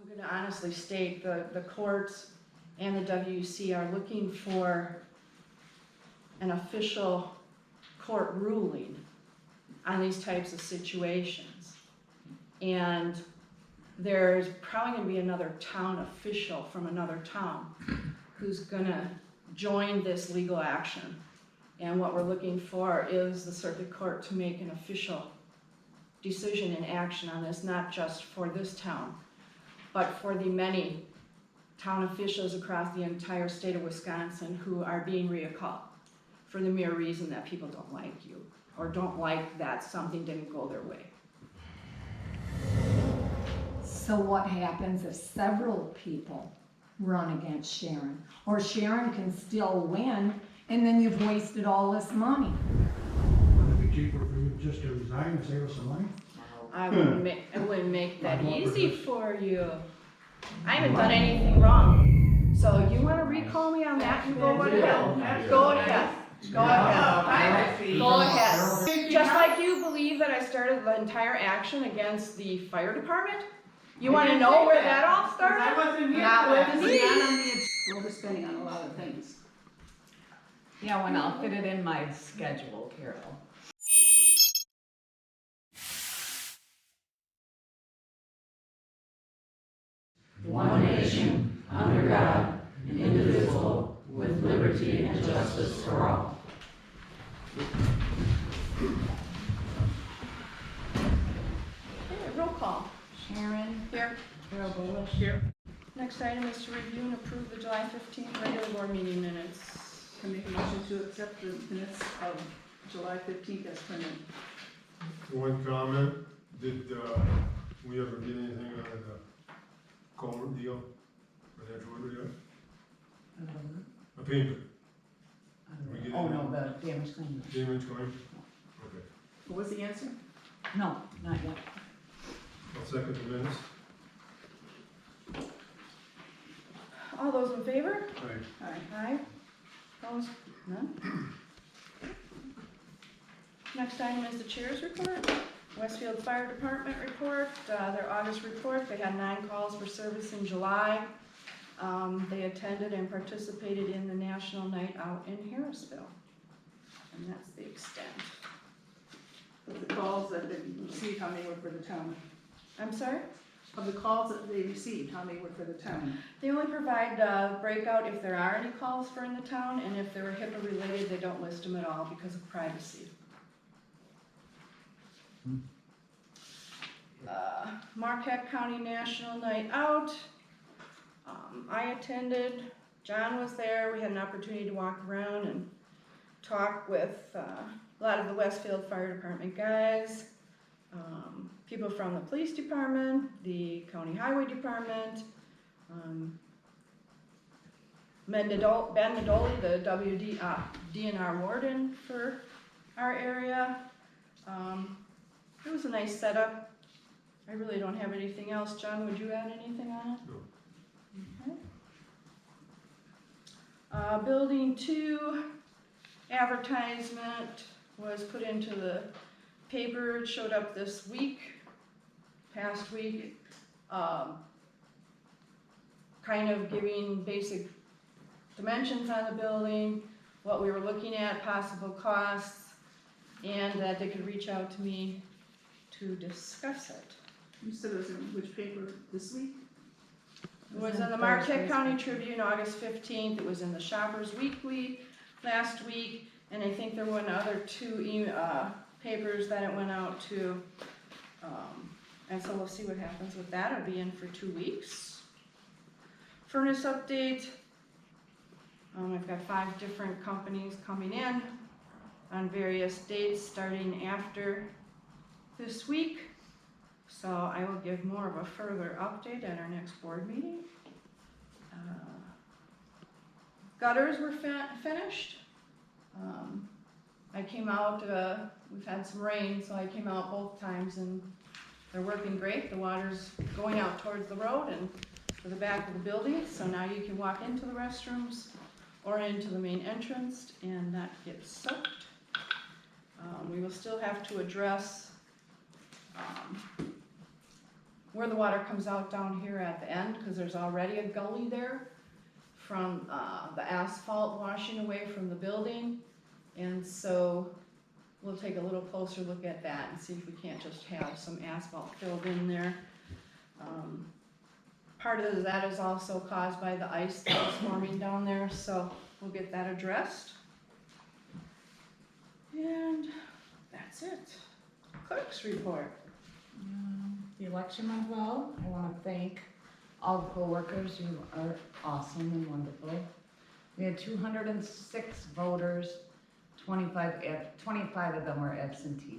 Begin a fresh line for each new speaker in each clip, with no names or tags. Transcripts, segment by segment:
I'm going to honestly state the courts and the WUC are looking for an official court ruling on these types of situations. And there's probably going to be another town official from another town who's going to join this legal action. And what we're looking for is the circuit court to make an official decision and action on this, not just for this town, but for the many town officials across the entire state of Wisconsin who are being recalled for the mere reason that people don't like you or don't like that something didn't go their way.
So what happens if several people run against Sharon? Or Sharon can still win, and then you've wasted all this money.
Would it be cheaper for you just to resign and save us some money?
I wouldn't make that easy for you. I haven't done anything wrong. So you want to recall me on that? You go ahead. Go ahead. Go ahead. Go ahead. Just like you believe that I started the entire action against the fire department? You want to know where that all started?
I wasn't here.
Not with me.
We're spending on a lot of things.
Yeah, when I'll fit it in my schedule, Carol.
One nation, under God, indivisible, with liberty and justice for all.
Okay, roll call.
Sharon?
Here.
Carol Bullish?
Here.
Next item is to review and approve the July 15th regular board meeting minutes.
Can make a motion to accept the minutes of July 15th as printed.
One comment, did we ever get anything out of the culvert deal? Financial order yet? A payment? We get
Oh,
any
no, the damage claim.
Damage claim? Okay,
What was the answer?
No, not yet.
I'll second the minutes.
All those in favor?
Aye.
Aye. Opposed? None. Next item is the chair's report. Westfield Fire Department report, their August report. They had 9 calls for service in July. They attended and participated in the National Night Out in Harrisville. And that's the extent.
Of the calls that they received, how many were for the town?
I'm sorry?
Of the calls that they received, how many were for the town?
They only provide breakout if there are any calls for in the town, and if they're HIPAA related, they don't list them at all because of privacy. Marquette County National Night Out. I attended. John was there. We had an opportunity to walk around and talk with a lot of the Westfield Fire Department guys, people from the police department, the county highway department, Ben Nadoli, the DNR warden for our area. It was a nice setup. I really don't have anything else. John, would you add anything on it?
No.
Okay. Building 2 advertisement was put into the paper. It showed up this week, past week, kind of giving basic dimensions on the building, what we were looking at, possible costs, and that they could reach out to me to discuss it.
You said it was in which paper this week?
It was in the Marquette County Tribune, August 15th. It was in the Shoppers Weekly last week, and I think there were other 2 papers that it went out to. And so we'll see what happens with that. It'll be in for 2 weeks. Furnace update. I've got 5 different companies coming in on various dates starting after this week. So I will give more of a further update at our next board meeting. Gutters were finished. I came out, we've had some rain, so I came out both times and they're working great. The water's going out towards the road and to the back of the building, so now you can walk into the restrooms or into the main entrance and not get soaked. We will still have to address where the water comes out down here at the end, because there's already a gully there from the asphalt washing away from the building. And so we'll take a little closer look at that and see if we can't just have some asphalt filled in there. Part of that is also caused by the ice that is forming down there, so we'll get that addressed. And that's it. Clerk's report.
The election went well. I want to thank all the poll workers who are awesome and wonderful. We had 206 voters, 25 of them were absentee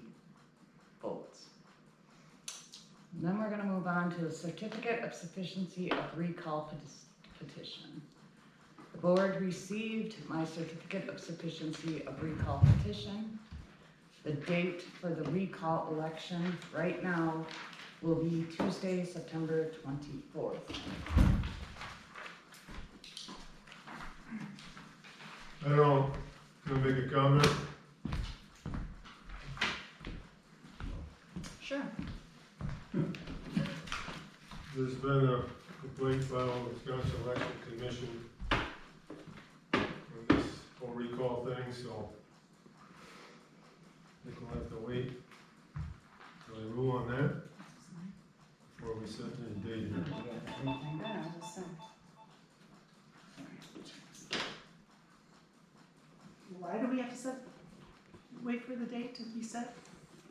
votes. And then we're going to move on to the certificate of sufficiency of recall petition. The board received my certificate of sufficiency of recall petition. The date for the recall election right now will be Tuesday, September 24th.
I don't know, can I make a comment?
Sure.
There's been a complaint filed with Wisconsin Election Commission on this whole recall thing, so I think we'll have to wait till they rule on that before we set any date here.
Why do we have to wait for the date to be set?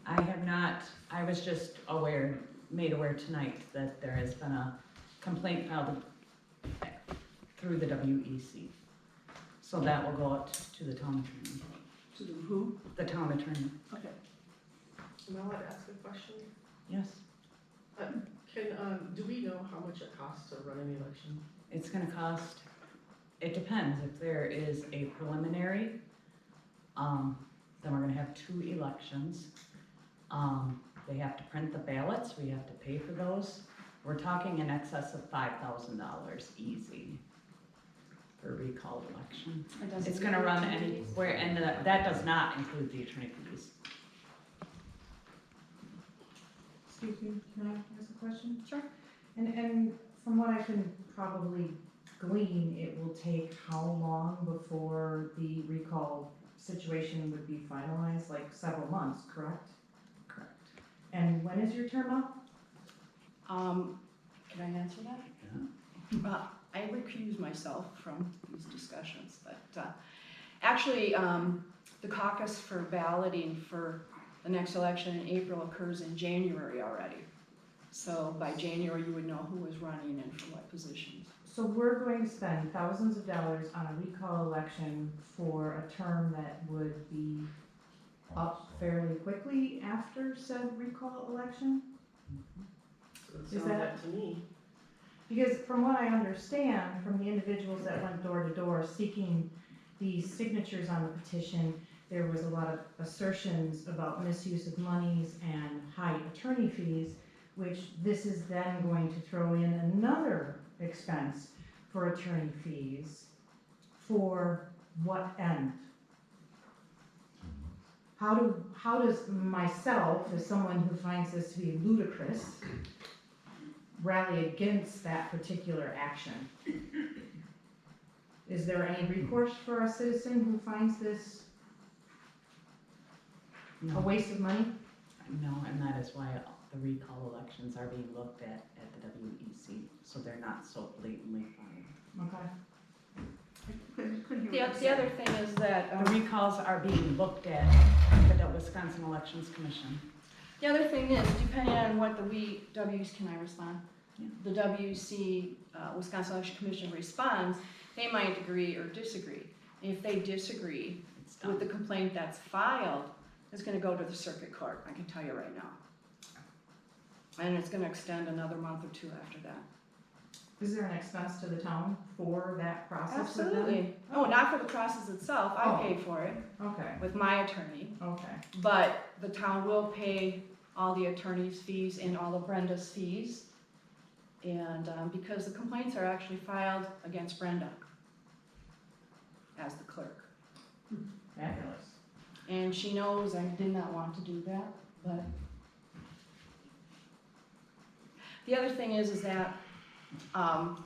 I have not, I was just made aware tonight that there has been a complaint filed through the WEC. So that will go out to the town attorney.
To the who?
The town attorney,
Okay.
Am I allowed to ask a question?
yes.
Do we know how much it costs to run an election?
It's gonna cost, it depends, if there is a preliminary, then we're gonna have 2 elections. They have to print the ballots, we have to pay for those. We're talking in excess of $5,000 easy for a recall election. It's gonna run anywhere, and that does not include the attorney fees.
Excuse me, can I ask a question?
Sure.
And from what I can probably glean, it will take how long before the recall situation would be finalized? Like several months, correct?
Correct.
And when is your term up?
Can I answer that?
Yeah.
I recuse myself from these discussions, but actually, the caucus for balloting for the next election in April occurs in January already. So by January, you would know who was running and for what positions.
So we're going to spend thousands of dollars on a recall election for a term that would be up fairly quickly after said recall election?
So it
Is
sounds
that-
like to me.
Because from what I understand from the individuals that went door to door seeking these signatures on the petition, there was a lot of assertions about misuse of monies and high attorney fees, which this is then going to throw in another expense for attorney fees. For what end? How does myself, as someone who finds this to be ludicrous, rally against that particular action? Is there any recourse for a citizen who finds this a
No,
waste of money?
no, and that is why the recall elections are being looked at the WEC, so they're not so blatantly fine.
Okay.
Couldn't hear what you
The
said.
other thing is that,
The recalls are being looked at the Wisconsin Elections Commission.
the other thing is, depending on what can I respond?
Yeah.
The WC, Wisconsin Election Commission responds, they might agree or disagree. If they disagree
It's
with the
done.
complaint that's filed, it's gonna go to the circuit court, I can tell you right now. And it's gonna extend another month or 2 after that.
Is there an expense to the town for that process with them?
Absolutely. Oh, not for the process itself, I
Oh.
pay for it
Okay,
with my attorney,
okay.
but the town will pay all the attorney's fees and all of Brenda's fees. And, because the complaints are actually filed against Brenda as the clerk.
Fabulous.
And she knows I did not want to do that, The other thing is that, I'm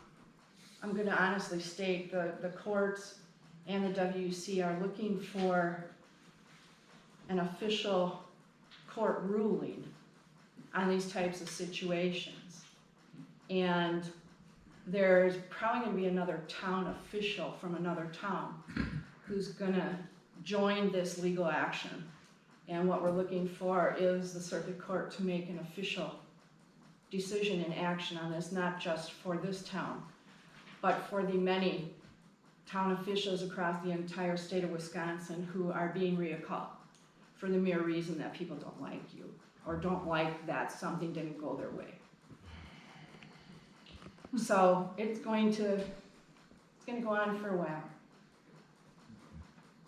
gonna honestly state, the courts and the WC are looking for an official court ruling on these types of situations. And there's probably gonna be another town official from another town who's gonna join this legal action. And what we're looking for is the circuit court to make an official decision and action on this, not just for this town, but for the many town officials across the entire state of Wisconsin who are being recalled for the mere reason that people don't like you or don't like that something didn't go their way. So it's going to go on for a while.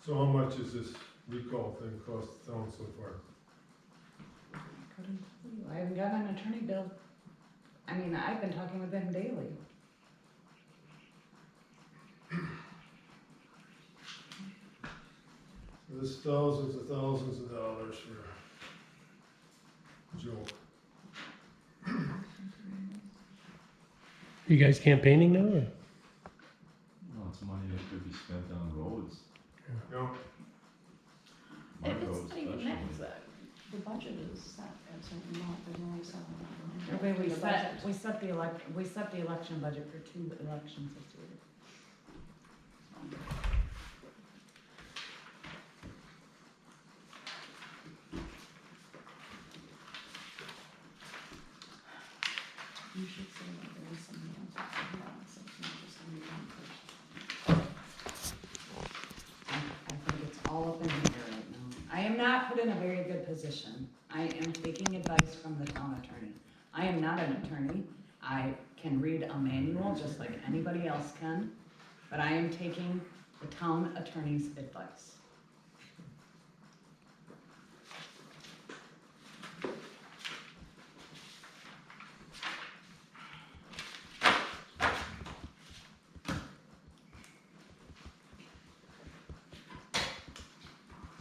So how much is this recall thing cost the town so far?
I haven't got an attorney bill. I mean, I've been talking with them daily.
There's thousands of dollars for Joe.
You guys campaigning now, or?
Well, it's money that could be spent on roads.
No,
Mud
It's
roads
not even
especially.
that, the budget is set at a certain amount, there's only so much.
Okay, we
The
set
budget.
the election budget for 2 elections this year.
You should say that there is something else that you want, so it's not just only one person.
I think it's all up in the air right now. I am not put in a very good position. I am taking advice from the town attorney. I am not an attorney. I can read a manual just like anybody else can, but I am taking the town attorney's advice.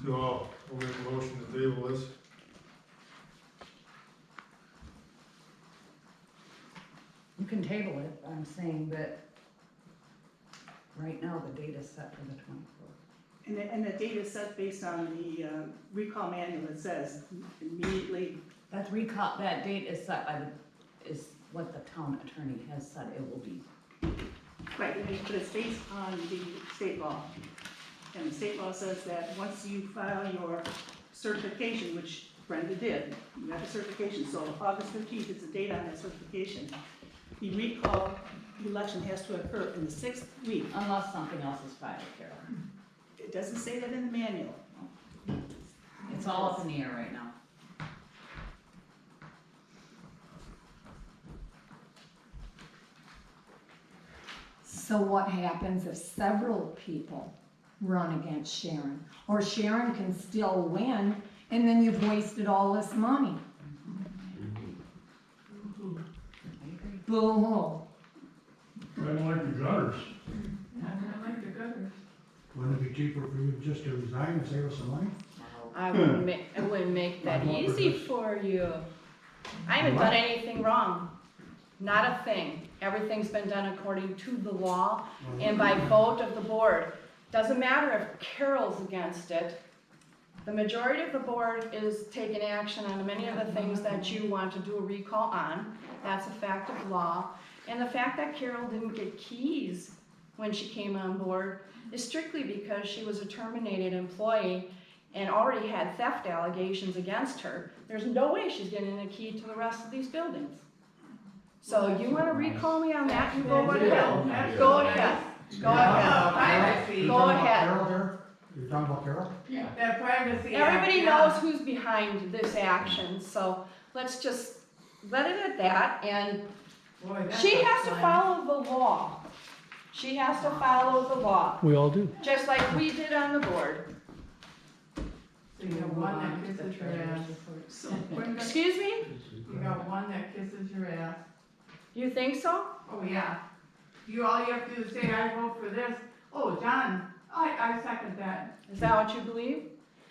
so I'll make a motion to table this.
You can table it, but I'm saying that right now the date is set for the 24th.
And the date is set based on the recall manual that says immediately.
That date is set by is what the town attorney has said it will be.
Right, but it's based on the state law. And the state law says that once you file your certification, which Brenda did, you have a certification, so August 15th is the date on that certification. The recall election has to occur in the 6th week.
Unless something else is filed, Carol.
It doesn't say that in the manual.
It's all up in the air right now.
So what happens if several people run against Sharon? Or Sharon can still win, and then you've wasted all this money.
I agree.
Boo-hoo.
I don't like the gutters.
I like the gutters.
Wouldn't it be cheaper for you just to resign and save us some money?
I wouldn't make that easy for you. I haven't done anything wrong. Not a thing. Everything's been done according to the law and by vote of the board. Doesn't matter if Carol's against it. The majority of the board is taking action on many of the things that you want to do a recall on. That's a fact of law. And the fact that Carol didn't get keys when she came on board is strictly because she was a terminated employee and already had theft allegations against her. There's no way she's getting a key to the rest of these buildings. So you wanna recall me on that, you go right ahead. Go ahead. Go ahead. Go ahead.
Carol there? You're talking about Carol?
Yeah, that privacy.
Everybody knows who's behind this action, so let's just let it at that, and she has to follow the law. She has to follow the law,
We all do.
just like we did on the board.
You got one that kisses your ass.
So
Excuse me?
You got one that kisses your ass.
You think so?
Oh, yeah. All you have to do is say, I vote for this. Oh, John, I second that.
Is that what you believe?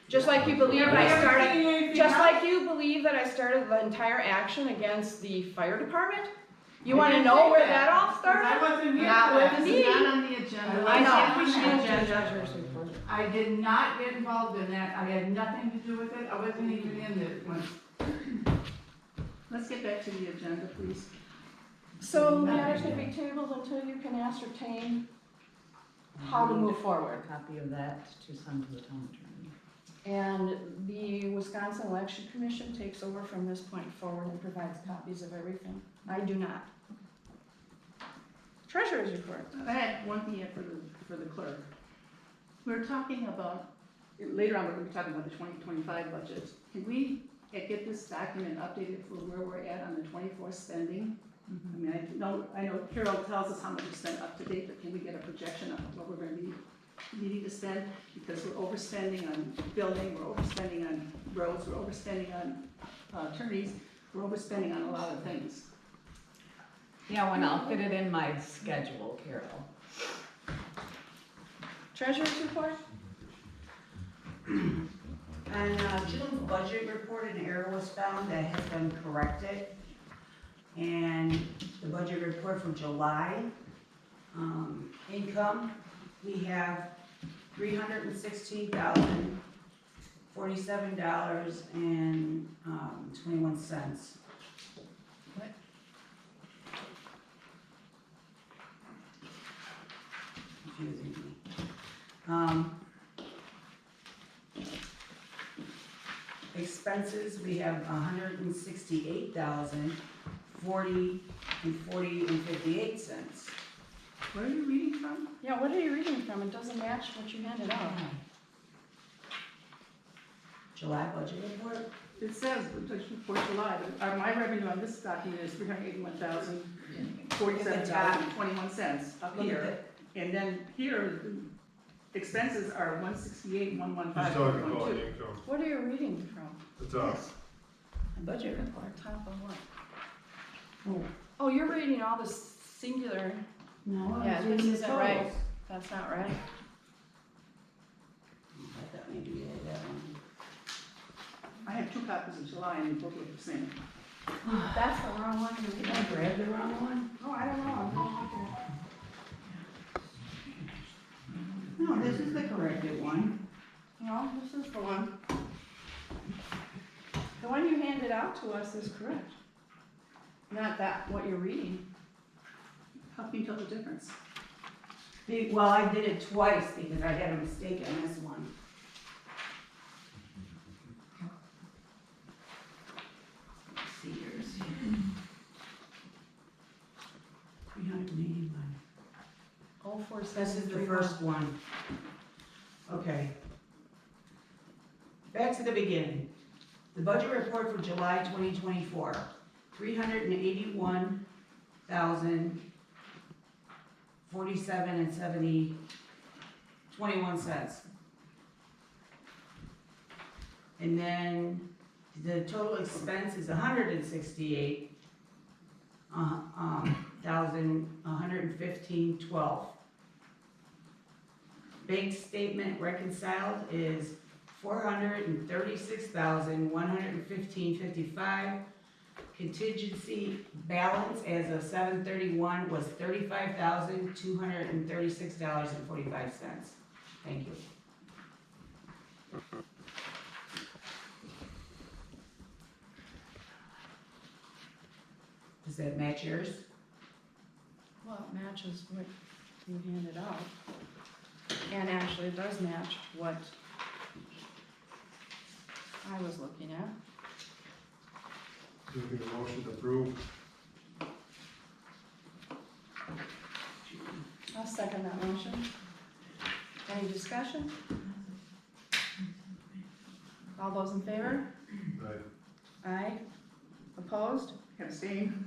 Just like you believe I started, just like you believe that I started started the entire action against the fire department? You
I
wanna
didn't
know
say
where that all
'cause
started?
I wasn't here
Not
for
with
that.
me.
This is not on the agenda.
I know.
It's on the agenda.
Treasurer's report.
I did not get involved in that. I had nothing to do with it. I wasn't even in this one.
Let's get back to the agenda, please.
So matters will be tabled until you can ascertain how to move forward.
A copy of that to send to the town attorney.
And the Wisconsin Election Commission takes over from this point forward and provides copies of everything. I do not. Treasurer's report.
I had one thing for the clerk. We're talking about, later on, we're gonna be talking about the 2025 budget. Can we get this document updated for where we're at on the 24 spending? I mean, I know Carol tells us how much is spent up to date, but can we get a projection of what we're gonna be needing to spend? Because we're overspending on building, we're overspending on roads, we're overspending on attorneys, we're overspending on a lot of things.
Yeah, when I'll fit it in my schedule, Carol.
Treasurer's report.
On June's budget report, an error was found that has been corrected. And the budget report for July, income, we have $316,047.21.
What?
Confusing me. Expenses, we have $168,040.58.
Where are you reading from?
Yeah, what are you reading from? It doesn't match what you handed out.
July budget report,
It says, for July, but my revenue on this document is $381,047.21 up
look at
here.
it.
And then here, the expenses are $168,115.22.
He's talking about the income.
What are you reading from?
The top.
The budget report, top of what? Oh, you're reading all the singular.
no,
Yeah,
it's
this
in the
isn't right.
totals.
That's not right.
I thought maybe we had that one.
I have two copies of July and both look the same.
That's the wrong one.
Did I grab the wrong one?
Oh, I don't know. I'm not looking at it.
No, this is the corrected one.
No, this is the one. The one you handed out to us is correct. Not that, what you're reading.
How can you tell the difference?
Well, I did it twice because I had a mistake on this one. Let's see yours. 381.
Oh, four,
This
seven,
is the
three,
first one. Okay. Back to the beginning. The budget report for July 2024, $381,047.21. And then the total expense is $168,115.12. Bank statement reconciled is $436,115.55. Contingency balance as of 7/31 was $35,236.45. Thank you. Does that match yours?
Well, it matches what you handed out. And actually, it does match what I was looking at.
Making a motion to approve.
I'll second that motion. Any discussion? All those in favor?
Right.
Aye. Opposed?
Abstain?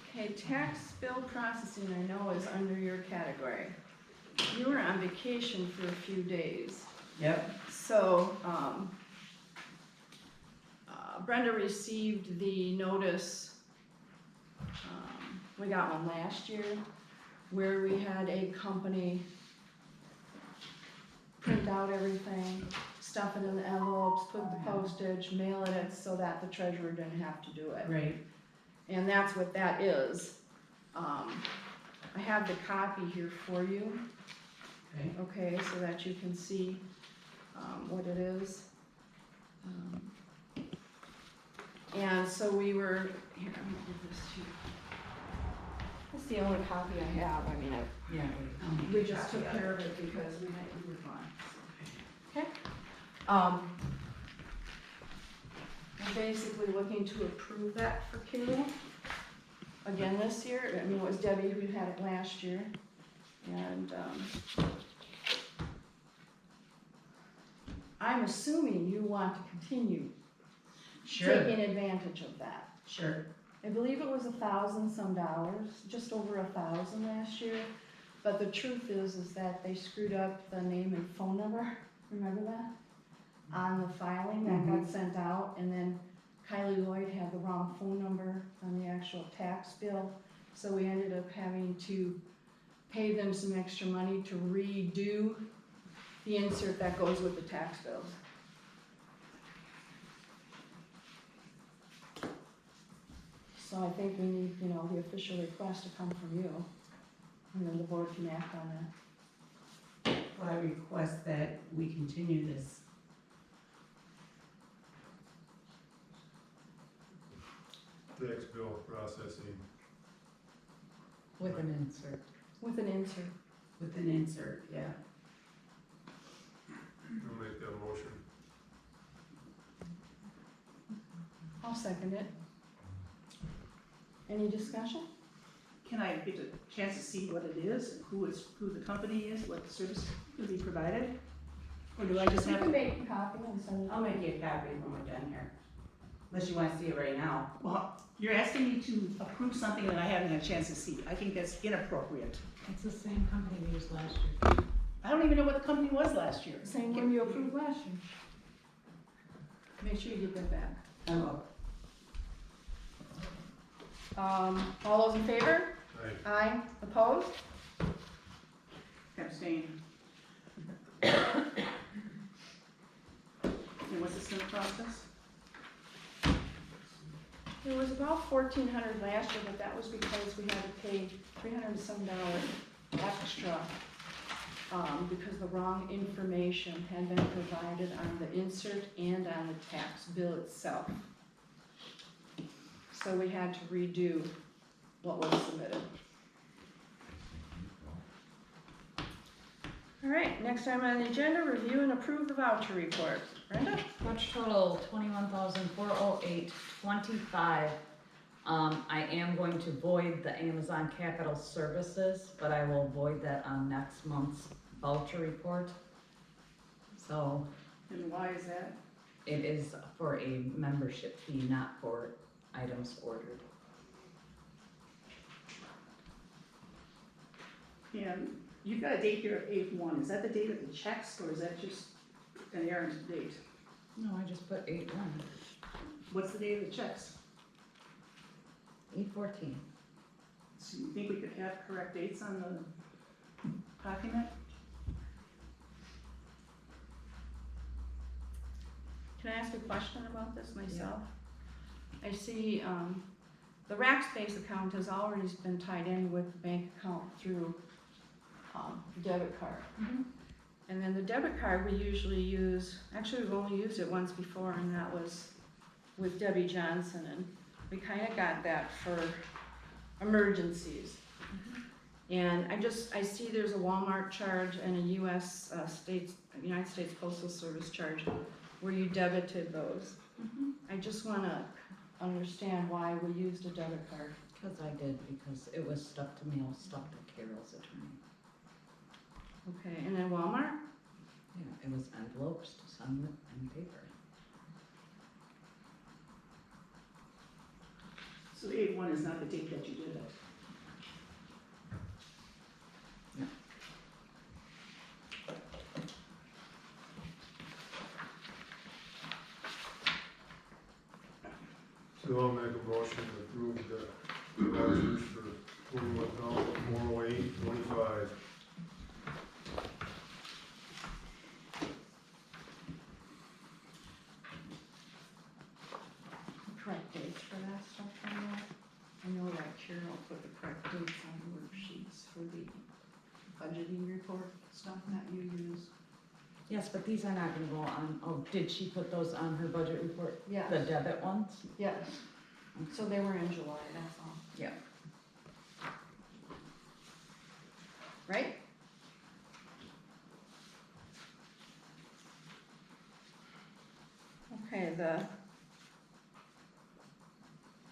Okay, tax bill processing I know is under your category. You were on vacation for a few days.
Yep.
So, Brenda received the notice, we got one last year, where we had a company print print out everything, stuff it in the envelopes, put the postage, mail it so that the treasurer didn't have to do it.
Right.
And that's what that is. I have the copy here for you,
Okay.
okay, so that you can see, what it is. And so we were, here, I'm gonna give this to you. That's the only copy I have, I mean,
Yeah.
we just took care of it because we were gone. Okay? We're basically looking to approve that for Carol again this year. I mean, it was Debbie who had it last year. And, I'm assuming you want to continue
Sure,
taking advantage of that.
sure.
I believe it was $1,000 some, just over 1,000 last year. But the truth is that they screwed up the name and phone number, remember that? On the filing that got sent out, and then Kylie Lloyd had the wrong phone number on the actual tax bill. So we ended up having to pay them some extra money to redo the insert that goes with the tax bills. So I think we need, the official request to come from you, and then the board can act on that.
Well, I request that we continue this.
Tax bill processing.
With an insert.
With an insert.
With an insert, yeah.
I'll make that motion.
I'll second it. Any discussion?
Can I get a chance to see what it is, who the company is, what service will be provided? Or do I just
You
have
can
to?
make a copy and send it.
I'll make you a copy when we're done here. Unless you wanna see it right now.
Well, you're asking me to approve something that I haven't had a chance to see. I think that's inappropriate.
It's the same company we used last year.
I don't even know what the company was last year.
Same one you approved last year. Make sure you get that back.
I will.
All those in favor?
Aye.
Aye. Opposed?
Abstain. And what's this gonna cost us?
It was about $1,400 last year, but that was because we had to pay $300 and some extra, because the wrong information had been provided on the insert and on the tax bill itself. So we had to redo what was submitted. All right, next item on the agenda, review and approve the voucher report. Brenda?
Voucher total, $21,408.25. I am going to void the Amazon Capital Services, but I will void that on next month's voucher report. So
And why is that?
it is for a membership fee, not for items ordered.
And you've got a date here of 8/1. Is that the date of the checks, or is that just an errant date?
No, I just put 8/1,
What's the date of the checks?
8/14.
So you think we could have correct dates on the document?
Can I ask a question about this myself? I see, the Rackspace account has already been tied in with the bank account through, debit card. And then the debit card we usually use, actually we've only used it once before, and that was with Debbie Johnson, and we kinda got that for emergencies. And I see there's a Walmart charge and a United States Postal Service charge where you debited those. I just wanna understand why we used a debit card.
Because I did, because it was stuff to mail, stuff to Carol's attorney.
Okay, and then Walmart?
Yeah, it was envelopes to send with and paper.
So 8/1 is not the date that you did it?
So I'll make a motion to approve the vouchers for $21,408.25.
budgeting report stuff that you use.
Yes, but these are not gonna go on, oh, did she put those on her budget report?
Yes.
The debit ones?
Yes, so they were in July, that's all.
Yeah.
Right? Okay,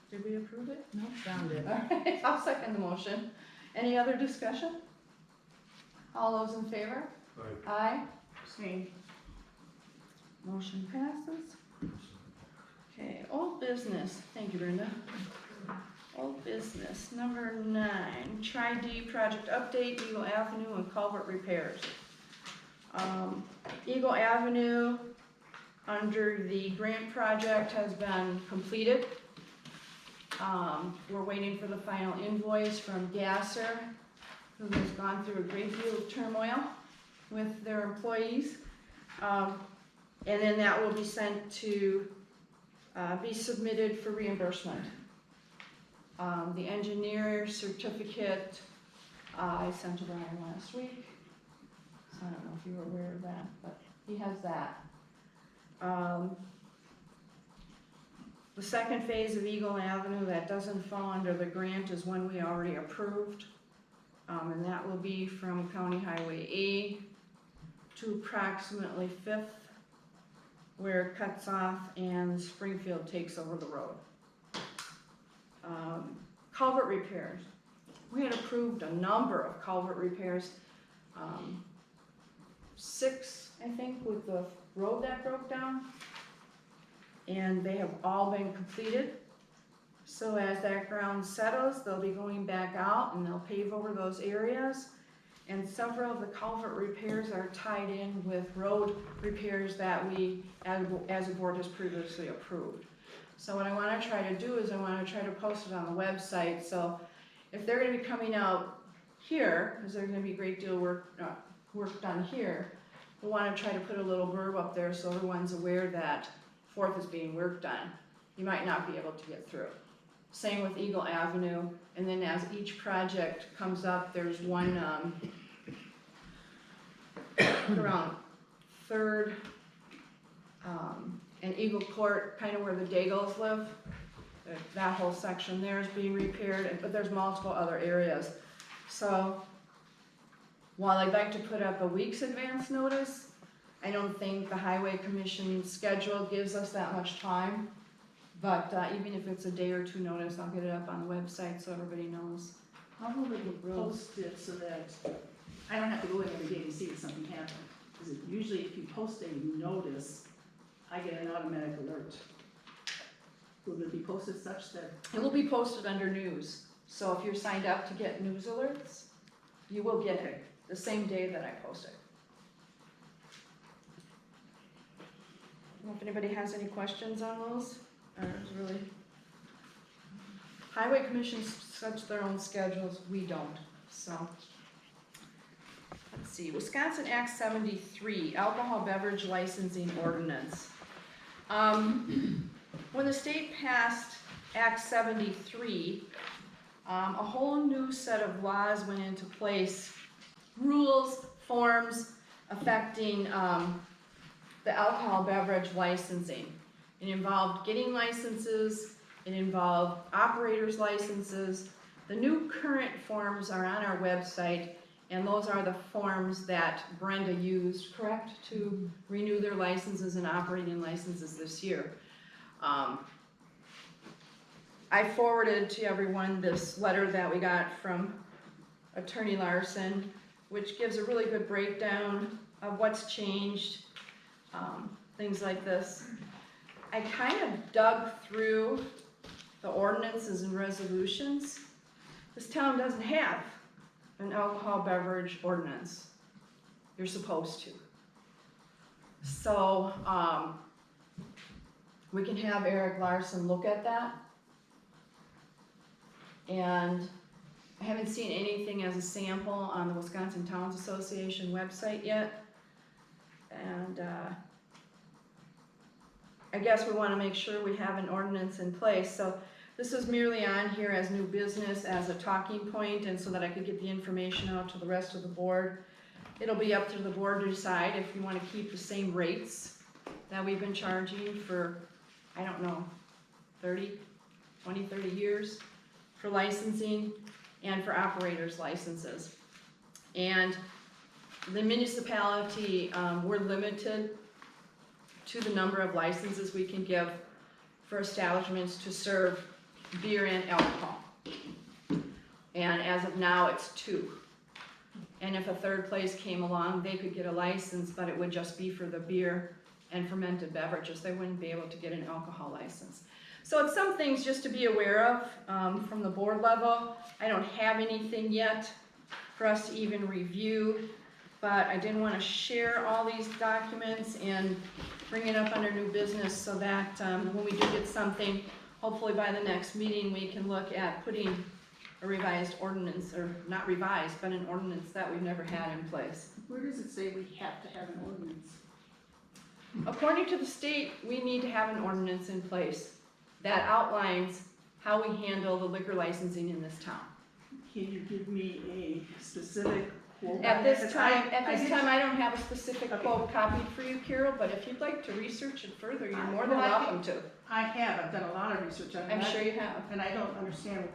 did we approve it?
No, John did.
Alright, I'll second the motion. Any other discussion? All those in favor?
Aye.
Aye.
Same.
Motion passes. Okay, old business, thank you Brenda. Old business, number 9, Tri-D project update, Eagle Avenue and culvert repairs. Eagle Avenue, under the grant project, has been completed. We're waiting for the final invoice from Gasser, who has gone through a great deal of turmoil with their employees. And then that will be sent to be submitted for reimbursement. The engineer certificate, I sent to Brian last week. So I don't know if you were aware of that, but he has that. The second phase of Eagle Avenue that doesn't fall under the grant is one we already approved. And that will be from County Highway A to approximately 5th, where it cuts off and Springfield takes over the road. Culvert repairs. We had approved a number of culvert repairs. 6, I think, with the road that broke down. And they have all been completed. So as that ground settles, they'll be going back out and they'll pave over those areas. And several of the culvert repairs are tied in with road repairs that we, as a board, has previously approved. So what I want to try to do is I want to try to post it on the website. So if they're going to be coming out here, because there's going to be a great deal of work done here, we want to try to put a little blurb up there so everyone's aware that 4th is being worked on. You might not be able to get through. Same with Eagle Avenue, and then as each project comes up, there's one around 3rd and Eagle Court, kind of where the Daigles live. That whole section there is being repaired, but there's multiple other areas. So while I'd like to put up a week's advance notice, I don't think the Highway Commission schedule gives us that much time. But even if it's a day or 2 notice, I'll get it up on the website so everybody knows.
How will it post it so that I don't have to go in every day to see if something happened? Because usually if you post a notice, I get an automatic alert. Will it be posted such that?
It will be posted under news. So if you're signed up to get news alerts, you will get it the same day that I post it. I don't know if anybody has any questions on those. Really, Highway Commission sets their own schedules, we don't, so. Let's see, Wisconsin Act 73, Alcohol Beverage Licensing Ordinance. When the state passed Act 73, a whole new set of laws went into place, rules, forms affecting the alcohol beverage licensing. It involved getting licenses, it involved operators' licenses. The new current forms are on our website, and those are the forms that Brenda used, correct, to renew their licenses and operating licenses this year. I forwarded to everyone this letter that we got from Attorney Larson, which gives a really good breakdown of what's changed, things like this. I kind of dug through the ordinances and resolutions. This town doesn't have an alcohol beverage ordinance. You're supposed to. So, we can have Eric Larson look at that. And I haven't seen anything as a sample on the Wisconsin Towns Association website yet. And, I guess we want to make sure we have an ordinance in place. So This is merely on here as new business, as a talking point, and so that I could get the information out to the rest of the board. It'll be up to the board to decide if you want to keep the same rates that we've been charging for, I don't know, 30 years for licensing and for operators' licenses. And the municipality, we're limited to the number of licenses we can give for establishments to serve beer and alcohol. And as of now, it's 2. And if a third place came along, they could get a license, but it would just be for the beer and fermented beverages. They wouldn't be able to get an alcohol license. So it's some things just to be aware of from the board level. I don't have anything yet for us to even review, but I didn't want to share all these documents and bring it up under new business so that when we do get something, hopefully by the next meeting, we can look at putting a revised ordinance, or not revised, but an ordinance that we've never had in place.
Where does it say we have to have an ordinance?
According to the state, we need to have an ordinance in place that outlines how we handle the liquor licensing in this town.
Can you give me a specific quote?
At this
Because
time,
did-
I don't have a specific quote copied for you, Carol, but if you'd like to research it further, you're more than
Well, I
welcome to.
I have, I've done a lot of research on it.
I'm sure you have.
And I don't understand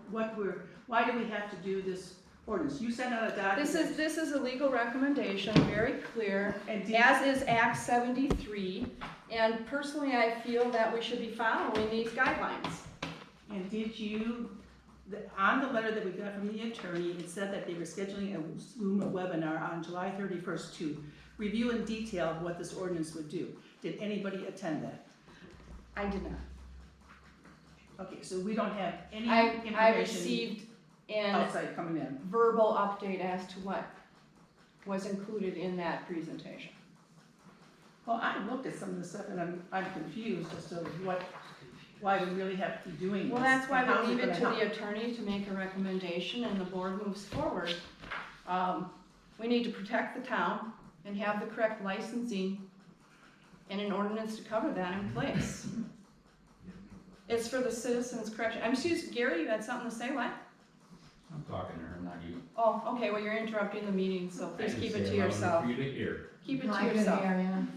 why do we have to do this ordinance? You sent out a document.
This is a legal recommendation, very clear,
And did-
as is Act 73, and personally, I feel that we should be following these guidelines.
And did you, on the letter that we got from the attorney, it said that they were scheduling a Zoom webinar on July 31st to review in detail what this ordinance would do. Did anybody attend that?
I did not.
Okay, so we don't have any
I
information
received an
outside coming in.
verbal update as to what was included in that presentation.
Well, I looked at some of the stuff and I'm confused as to why we really have to be doing this.
Well, that's why
and how
we
is
leave it to
gonna
the
help.
attorney to make a recommendation and the board moves forward. We need to protect the town and have the correct licensing and an ordinance to cover that in place. It's for the citizens' correction. Excuse, Gary, you had something to say, what?
I'm talking to her, not you.
Oh, okay, well, you're interrupting the meeting, so
I
please
didn't
keep
say
it to
loud enough
yourself.
For you to hear.
Keep it
I
to
could
yourself.
hear you.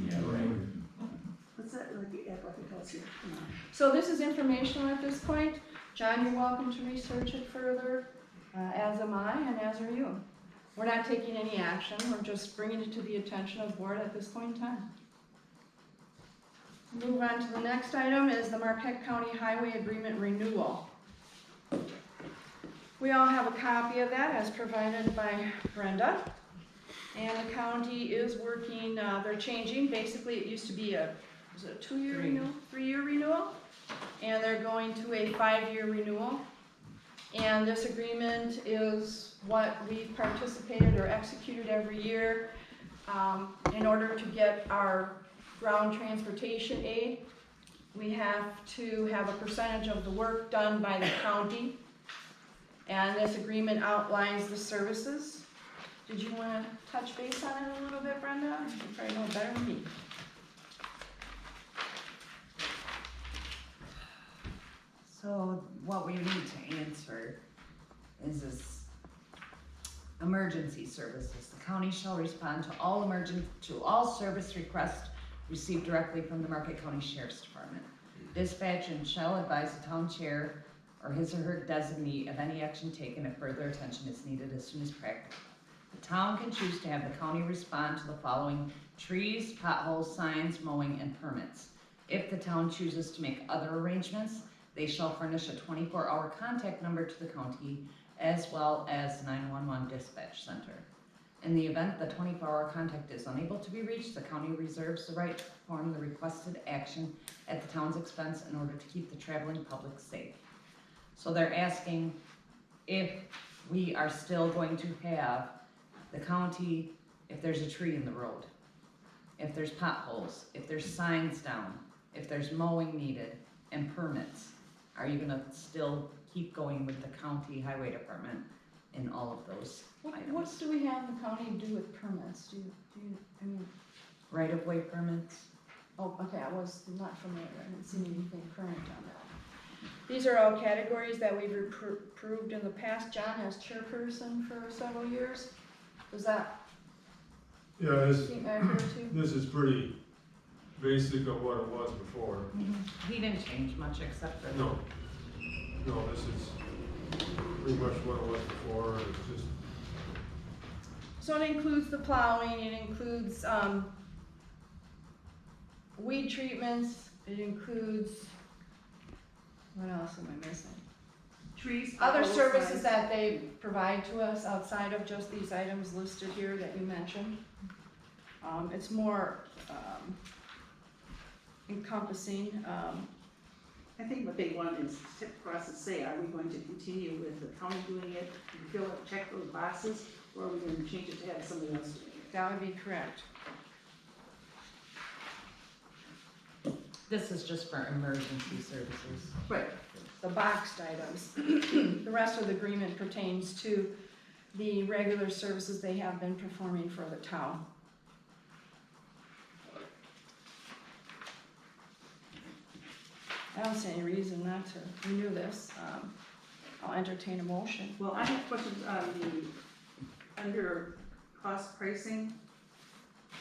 Yeah, right.
What's that, like, the app, I else here? Come on.
So this is informational at this point. John, you're welcome to research it further, as am I, and as are you. We're not taking any action, we're just bringing it to the attention of the board at this point in time. Move on to the next item is the Marquette County Highway Agreement Renewal. We all have a copy of that as provided by Brenda. And the county is working, they're changing, basically it used to be was it a 2-year renewal, 3-year renewal? And they're going to a 5-year renewal. And this agreement is what we've participated or executed every year in order to get our ground transportation aid. We have to have a percentage of the work done by the county. And this agreement outlines the services. Did you want to touch base on it a little bit, Brenda? You probably know better than me.
So what we need to answer is this emergency services. The county shall respond to all service requests received directly from the Marquette County Sheriff's Department. Dispatch and shall advise the town chair or his or her designee of any action taken if further attention is needed as soon as practical. The town can choose to have the county respond to the following: trees, potholes, signs, mowing, and permits. If the town chooses to make other arrangements, they shall furnish a 24-hour contact number to the county as well as 911 dispatch center. In the event the 24-hour contact is unable to be reached, the county reserves the right to perform the requested action at the town's expense in order to keep the traveling public safe. So they're asking if we are still going to have the county, if there's a tree in the road, if there's potholes, if there's signs down, if there's mowing needed, and permits. Are you gonna still keep going with the county highway department in all of those
What
items?
do we have the county do with permits? Do you, I mean,
Right-of-way permits?
oh, okay, I was not familiar, I didn't see anything current on that. These are all categories that we've approved in the past. John as chairperson for several years. Does that
Yeah,
seem accurate to you?
this is pretty basic of what it was before.
He didn't change much except for.
No, this is pretty much what it was before, it's just,
So it includes the plowing, it includes, weed treatments, it includes, what else am I missing?
Trees.
Other
proposed
services
signs.
that they provide to us outside of just these items listed here that you mentioned. It's more, encompassing,
I think what they want is for us to say, are we going to continue with the county doing it, and check those boxes, or are we going to change it to have somebody else doing it?
that would be correct.
This is just for emergency services.
Right.
The boxed items. The rest of the agreement pertains to the regular services they have been performing for the town. I don't see any reason not to renew this. I'll entertain a motion.
Well, I have questions on the, under cost pricing.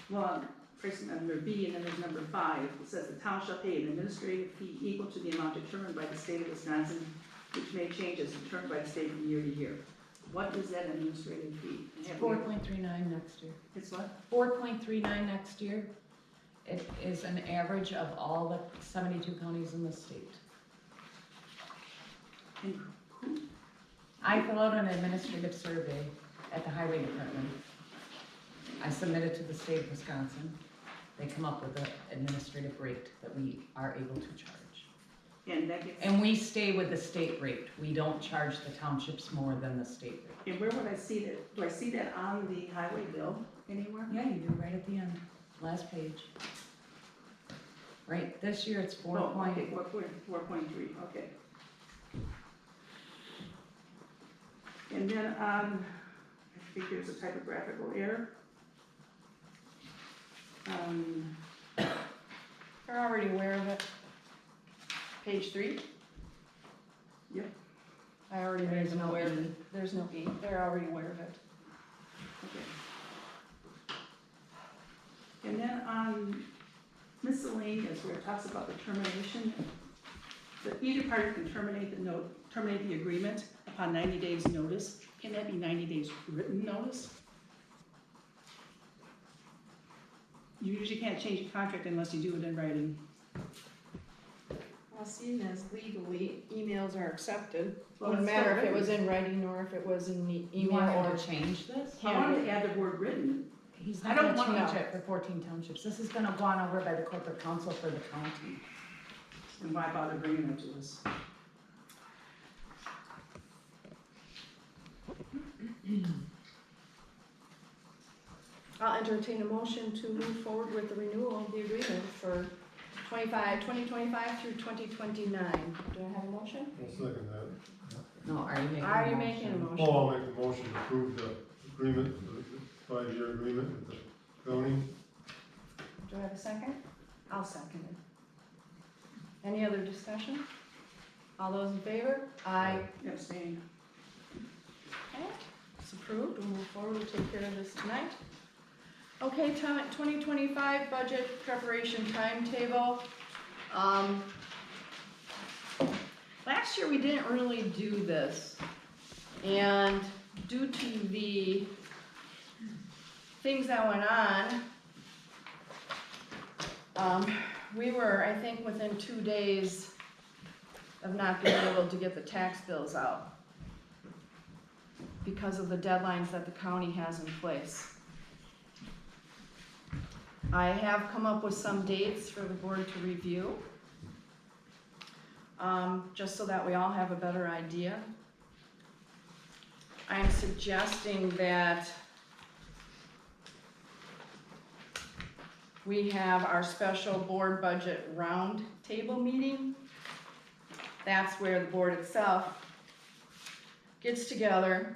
Well, pricing under B, and then there's number 5. It says the town shall pay an administrative fee equal to the amount determined by the state of Wisconsin, which may change as determined by the state from year to year. What is that administrative fee? And have we-
4.39 next year.
It's what?
4.39 next year. It is an average of all the 72 counties in the state.
And who,
I fill out an administrative survey at the highway department. I submit it to the state of Wisconsin. They come up with an administrative rate that we are able to charge.
and that gets,
And we stay with the state rate. We don't charge the townships more than the state rate.
and where would I see that? Do I see that on the highway bill anywhere?
Yeah, you do, right at the end, last page. Right, this year it's 4
Oh,
point.
okay, 4.3, okay. And then I think there's a typographical error.
They're already aware of it. Page 3?
Yep.
I already made them aware of it. There's no E. They're already aware of it.
Okay. And then on miscellaneous, where it talks about the termination, that either party can terminate the agreement upon 90 days notice. Can that be 90 days written notice? You usually can't change a contract unless you do it in writing.
Well, seeing as legally emails are accepted,
Well,
wouldn't
it's
matter
still
if it was
written.
in writing or if it was in the
You
email
want
or.
him to change this?
I wanted to add the word written.
He's
I
not
don't
gonna
wanna-
change it for 14 townships. This has been gone over by the corporate council for the county.
And why bother bringing it to us?
I'll entertain a motion to move forward with the renewal of the agreement for 2025 through 2029. Do I have a motion?
I'll second that.
No, are you making a motion?
Are you making a motion?
Oh, I'll make the motion to approve the agreement, the 5-year agreement with the county.
Do I have a second? I'll second it. Any other discussion? All those in favor? Aye.
Abstain.
Okay, it's approved, we'll move forward, we'll take care of this tonight. Okay, 2025 budget preparation timetable. Last year, we didn't really do this, and due to the things that went on, we were, I think, within 2 days of not being able to get the tax bills out because of the deadlines that the county has in place. I have come up with some dates for the board to review, just so that we all have a better idea. I'm suggesting that we have our special board budget round table meeting. That's where the board itself gets together.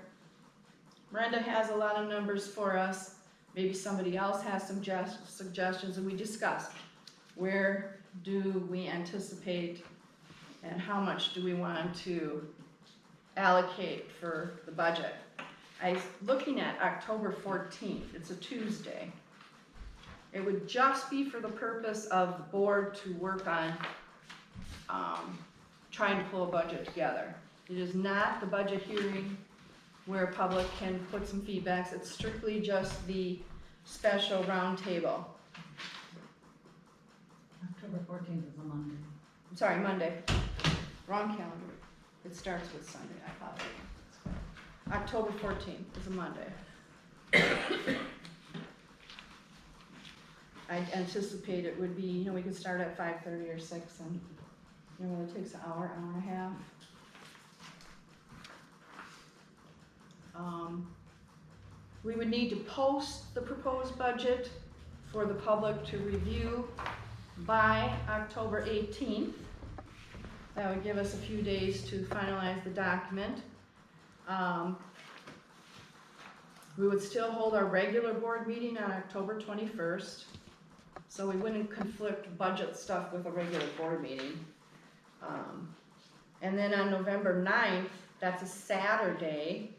Brenda has a lot of numbers for us. Maybe somebody else has some suggestions, and we discuss where do we anticipate and how much do we want to allocate for the budget. I was looking at October 14th, it's a Tuesday. It would just be for the purpose of the board to work on trying to pull a budget together. It is not the budget hearing where public can put some feedbacks, it's strictly just the special roundtable.
October 14th is a Monday.
I'm sorry, Monday, wrong calendar. It starts with Sunday, I apologize. October 14th is a Monday. I anticipate it would be, we could start at 5:30 or 6 and, it takes an hour, hour and a half. We would need to post the proposed budget for the public to review by October 18th. That would give us a few days to finalize the document. We would still hold our regular board meeting on October 21st, so we wouldn't conflict budget stuff with a regular board meeting. And then on November 9th, that's a Saturday,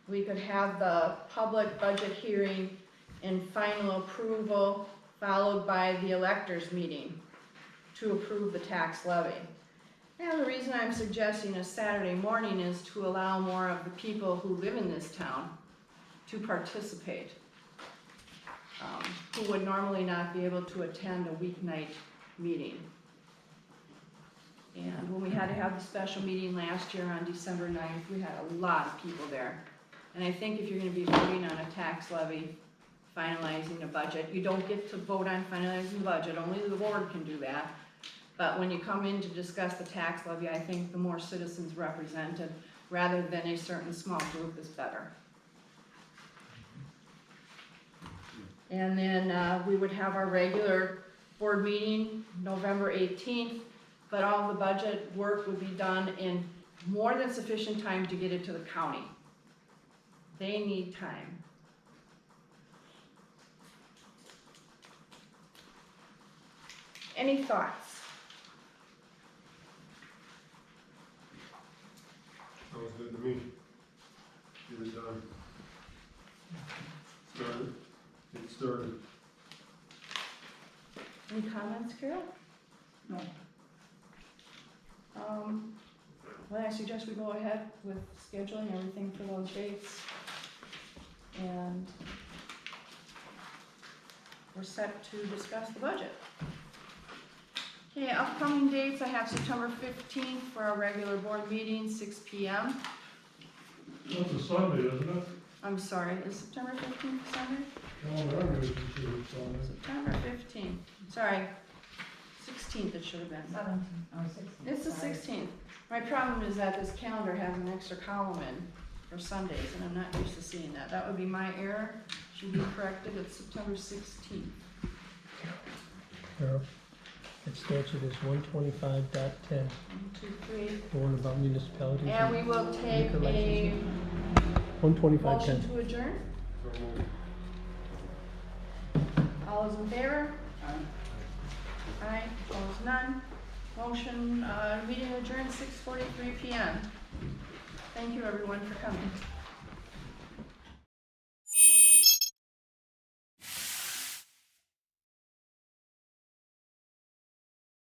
we could have the public budget hearing and final approval, followed by the electors meeting to approve the tax levy. And the reason I'm suggesting a Saturday morning is to allow more of the people who live in this town to participate, who would normally not be able to attend a weeknight meeting. And when we had to have the special meeting last year on December 9th, we had a lot of people there. And I think if you're gonna be voting on a tax levy, finalizing a budget, you don't get to vote on finalizing the budget, only the board can do that. But when you come in to discuss the tax levy, I think the more citizens represented, rather than a certain small group, is better. And then we would have our regular board meeting November 18th, but all the budget work would be done in more than sufficient time to get it to the county. They need time. Any thoughts?
Sounds good to me. Get it done. Started. Get started.
Any comments, Carol?
No.
Well, I suggest we go ahead with scheduling everything for those dates. And we're set to discuss the budget. Okay, upcoming dates, I have September 15th for our regular board meeting, 6 p.m.
That's a Sunday, isn't it?
I'm sorry, is September 15th Sunday?
No, I'm going to see it's on it.
September 15th, sorry, 16th it should have been.
17th, oh, 16th.
It's the
sorry.
16th. My problem is that this calendar has an extra column in for Sundays, and I'm not used to seeing that. That would be my error, should be corrected, it's September 16th.
Carol, its statute is 125.10,
1, 2, 3.
the one about municipalities.
And we will take
liquor
a
licenses. 125.10.
motion to adjourn.
So moved.
All those in favor? Aye, opposed none. Motion, meeting adjourned 6:43 p.m. Thank you everyone for coming.